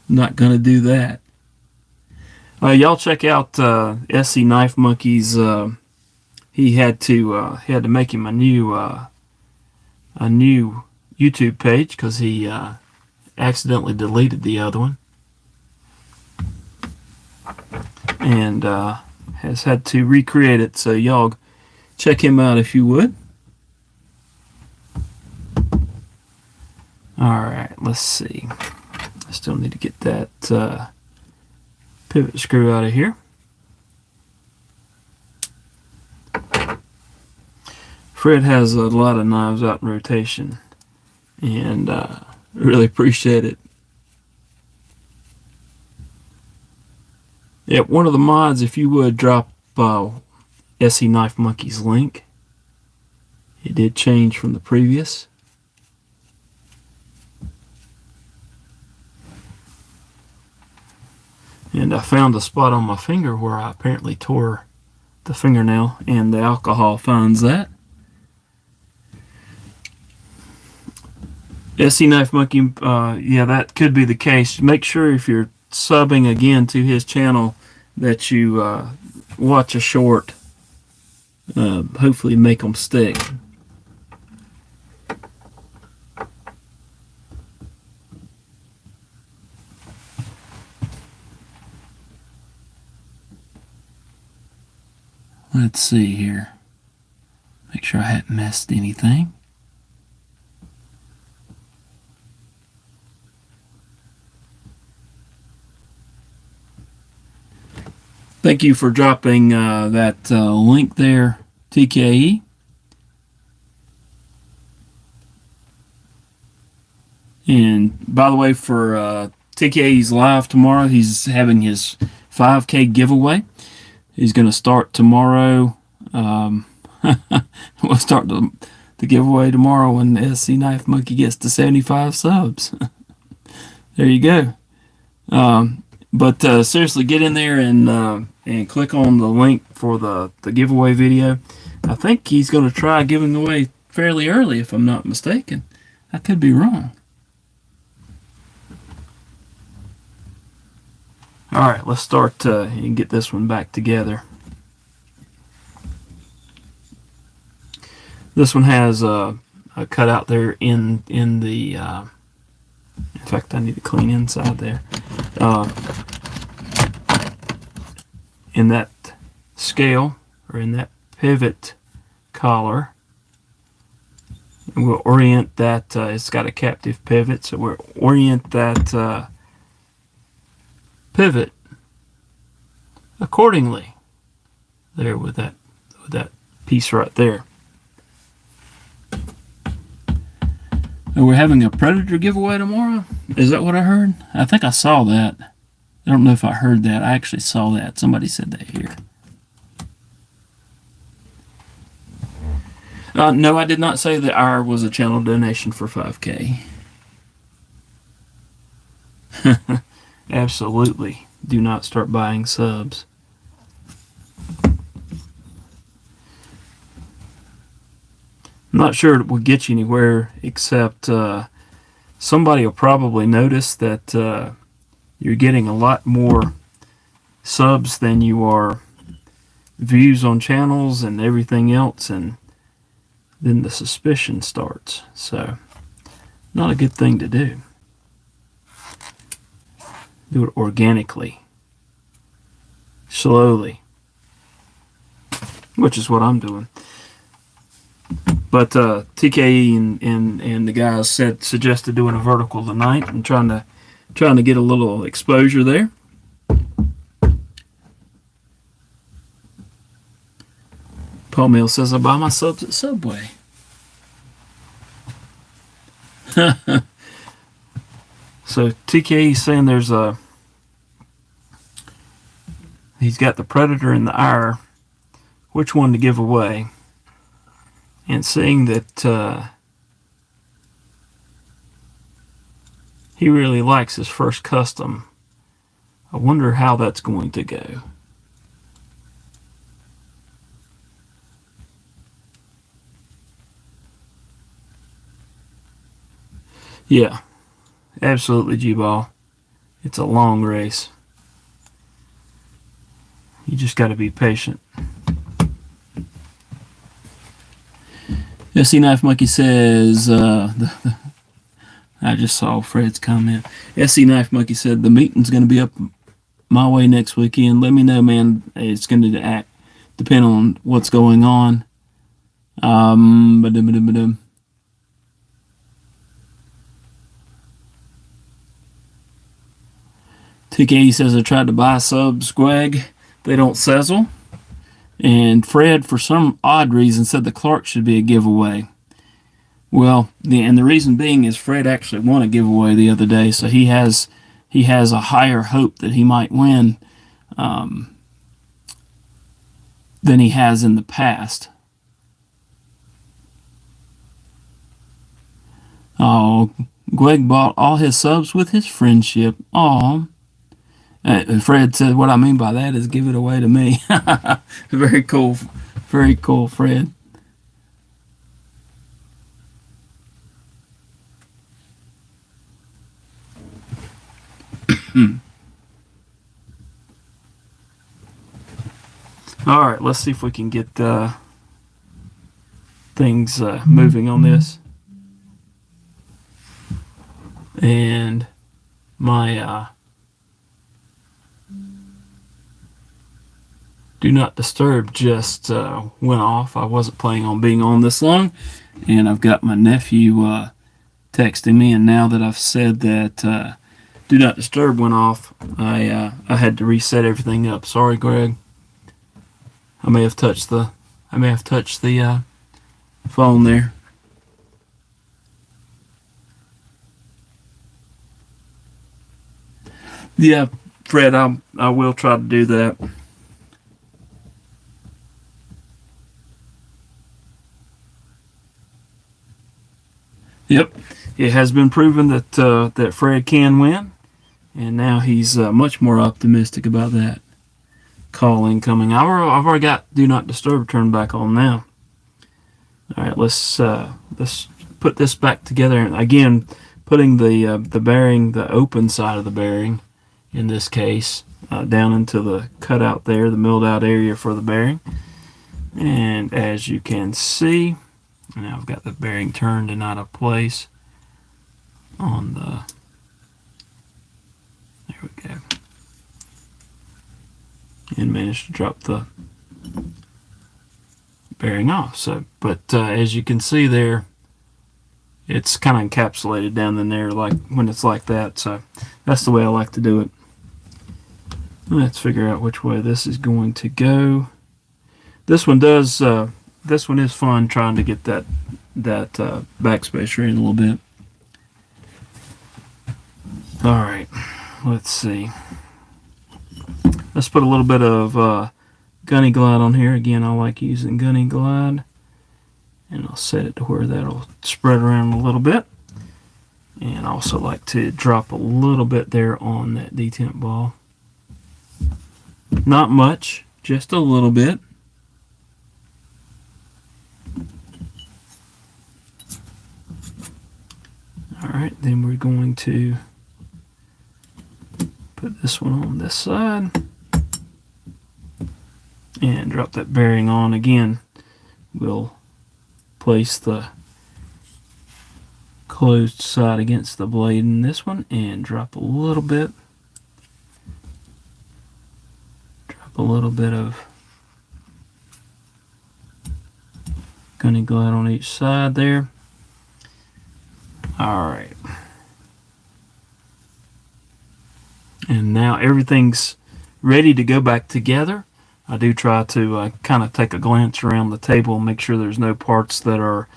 [SPEAKER 1] Not gonna do that. Y'all check out SC Knife Monkey's. He had to make him a new YouTube page because he accidentally deleted the other one, and has had to recreate it. So y'all check him out if you would. Alright, let's see. I still need to get that pivot screw out of here. Fred has a lot of knives out in rotation, and really appreciate it. Yep, one of the mods, if you would drop SE Knife Monkey's link. It did change from the previous. And I found a spot on my finger where I apparently tore the fingernail, and the alcohol finds that. SE Knife Monkey, yeah, that could be the case. Make sure if you're subbing again to his channel that you watch a short. Hopefully make them stick. Let's see here. Make sure I haven't missed anything. Thank you for dropping that link there, TKE. And by the way, for TKE's live tomorrow, he's having his 5K giveaway. He's going to start tomorrow. We'll start the giveaway tomorrow when the SC Knife Monkey gets to 75 subs. There you go. But seriously, get in there and click on the link for the giveaway video. I think he's going to try giving away fairly early, if I'm not mistaken. I could be wrong. Alright, let's start and get this one back together. This one has a cutout there in the... in fact, I need to clean inside there. In that scale, or in that pivot collar, and we'll orient that. It's got a captive pivot, so we'll orient that pivot accordingly. There with that piece right there. Oh, we're having a Predator giveaway tomorrow? Is that what I heard? I think I saw that. I don't know if I heard that. I actually saw that. Somebody said that here. No, I did not say that our was a channel donation for 5K. Absolutely. Do not start buying subs. I'm not sure it will get you anywhere, except somebody will probably notice that you're getting a lot more subs than you are views on channels and everything else, and then the suspicion starts. So, not a good thing to do. Do it organically, slowly, which is what I'm doing. But TKE and the guys suggested doing a vertical tonight and trying to get a little exposure there. Paul Mill says I buy my subs at Subway. So TKE saying he's got the Predator and the Ire. Which one to give away? And seeing that he really likes his first custom, I wonder how that's going to go. Yeah, absolutely, G-Ball. It's a long race. You just got to be patient. SC Knife Monkey says, I just saw Fred's comment. SC Knife Monkey said, the meeting's going to be up my way next weekend. Let me know, man. It's going to depend on what's going on. TK says, I tried to buy subs, Gwag. They don't sizzle. And Fred, for some odd reason, said the Clark should be a giveaway. Well, the reason being is Fred actually won a giveaway the other day, so he has a higher hope that he might win than he has in the past. Oh, Greg bought all his subs with his friendship. Oh. Fred said, what I mean by that is give it away to me. Very cool. Very cool, Fred. All right, let's see if we can get things moving on this. And my Do Not Disturb just went off. I wasn't planning on being on this long, and I've got my nephew texting me, and now that I've said that Do Not Disturb went off, I had to reset everything up. Sorry, Greg. I may have touched the phone there. Yeah, Fred, I will try to do that. Yep, it has been proven that Fred can win, and now he's much more optimistic about that calling coming. I've already got Do Not Disturb turned back on now. All right, let's put this back together. And again, putting the bearing, the open side of the bearing, in this case, down into the cutout there, the milled out area for the bearing. And as you can see, now I've got the bearing turned and out of place on the, there we go, and managed to drop the bearing off. So, but as you can see there, it's kind of encapsulated down in there like when it's like that. So that's the way I like to do it. Let's figure out which way this is going to go. This one does. This one is fun, trying to get that backspacer in a little bit. Alright, let's see. Let's put a little bit of Gunny Glide on here. Again, I like using Gunny Glide. And I'll set it to where that'll spread around a little bit. And I also like to drop a little bit there on that detent ball. Not much, just a little bit. Alright, then we're going to put this one on this side and drop that bearing on. Again, we'll place the closed side against the blade in this one and drop a little bit. Drop a little bit of Gunny Glide on each side there. Alright. And now everything's ready to go back together. I do try to kind of take a glance around the table and make sure there's no parts that are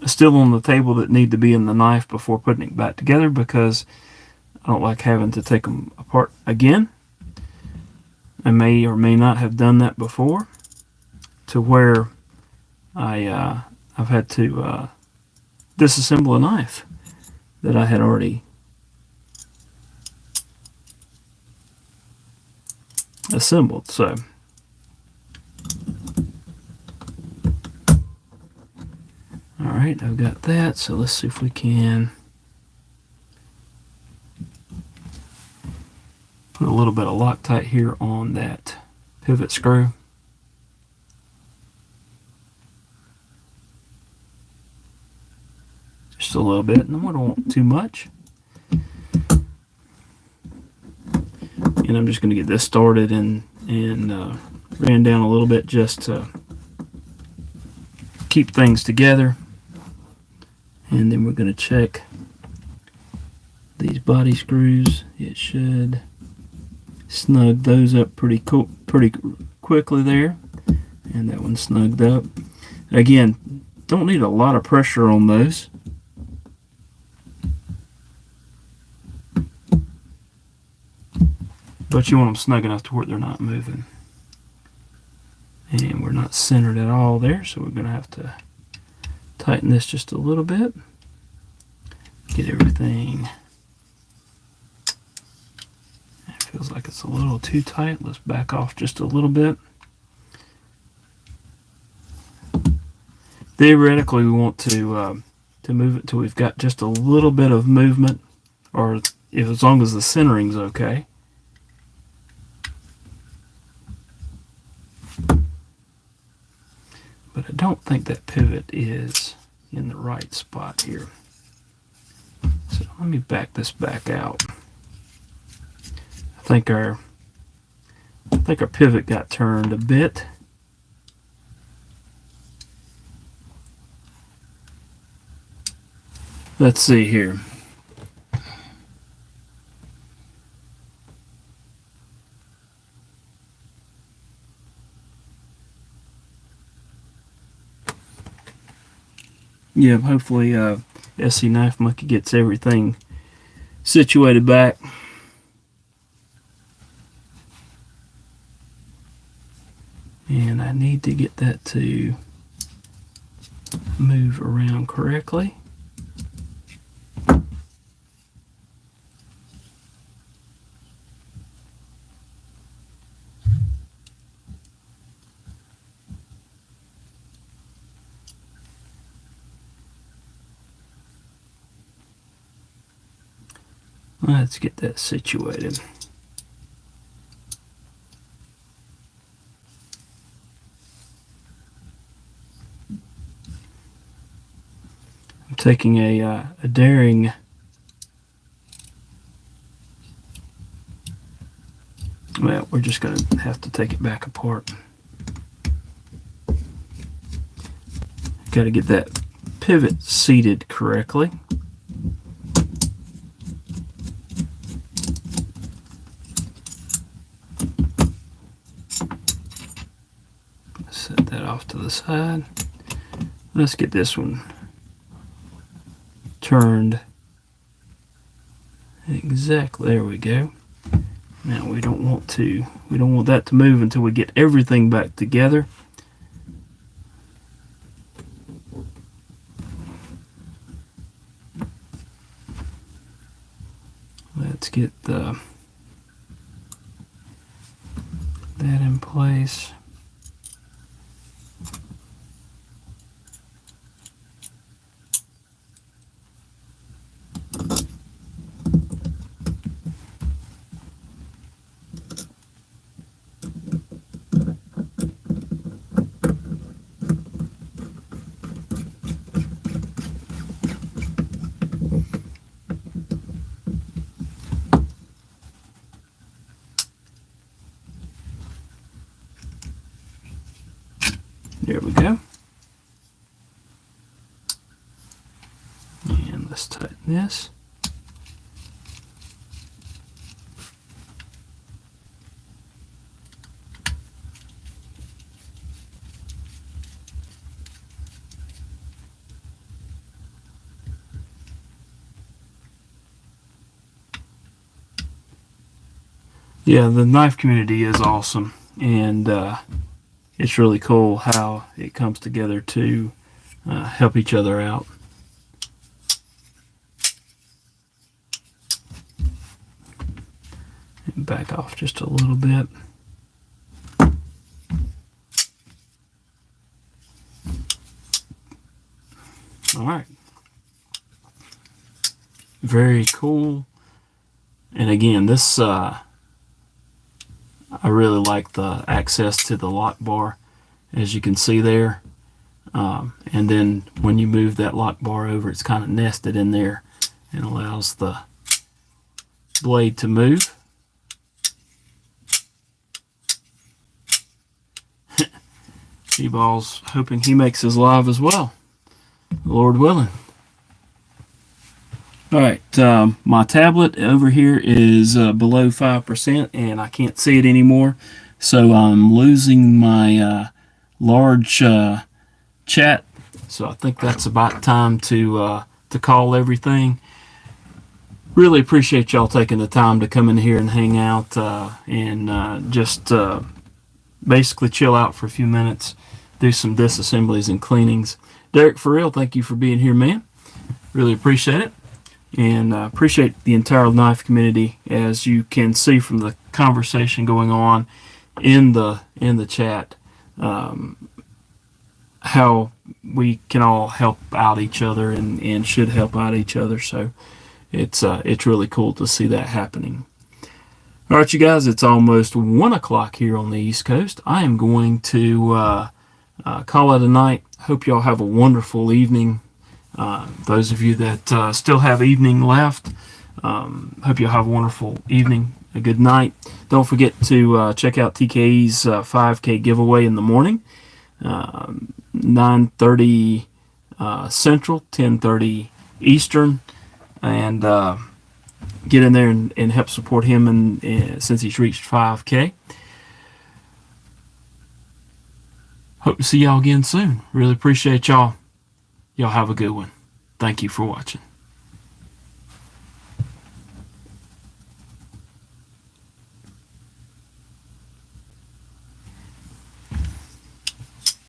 [SPEAKER 1] still on the table that need to be in the knife before putting it back together, because I don't like having to take them apart again. I may or may not have done that before, to where I've had to disassemble a knife that I had already assembled. So alright, I've got that, so let's see if we can put a little bit of Loctite here on that pivot screw. Just a little bit, and I don't want too much. And I'm just going to get this started and ran down a little bit just to keep things together. And then we're going to check these body screws. It should snug those up pretty quickly there. And that one's snugged up. Again, don't need a lot of pressure on those. But you want them snug enough to where they're not moving. And we're not centered at all there, so we're going to have to tighten this just a little bit. Get everything. It feels like it's a little too tight. Let's back off just a little bit. Theoretically, we want to move it till we've got just a little bit of movement, or as long as the centering's okay. But I don't think that pivot is in the right spot here. So let me back this back out. I think our pivot got turned a bit. Let's see here. Yeah, hopefully SC Knife Monkey gets everything situated back. And I need to get that to move around correctly. Let's get that situated. I'm taking a Daring well, we're just going to have to take it back apart. Got to get that pivot seated correctly. Set that off to the side. Let's get this one turned Exactly. There we go. Now we don't want that to move until we get everything back together. Let's get that in place. There we go. And let's tighten this. Yeah, the knife community is awesome, and it's really cool how it comes together to help each other out. And back off just a little bit. All right. Very cool. And again, this I really like the access to the lock bar, as you can see there. And then when you move that lock bar over, it's kind of nested in there and allows the blade to move. G-Ball's hoping he makes his live as well, Lord willing. All right, my tablet over here is below 5%, and I can't see it anymore, so I'm losing my large chat. So I think that's about time to call everything. Really appreciate y'all taking the time to come in here and hang out and just basically chill out for a few minutes, do some disassemblies and cleanings. Derek, for real, thank you for being here, man. Really appreciate it. And appreciate the entire knife community, as you can see from the conversation going on in the chat, how we can all help out each other and should help out each other. So it's really cool to see that happening. All right, you guys, it's almost 1 o'clock here on the East Coast. I am going to call it a night. Hope y'all have a wonderful evening. Those of you that still have evening left, hope you'll have a wonderful evening, a good night. Don't forget to check out TKE's 5K giveaway in the morning, 9:30 Central, 10:30 Eastern, and get in there and help support him and since he's reached 5K. Hope to see y'all again soon. Really appreciate y'all. Y'all have a good one. Thank you for watching.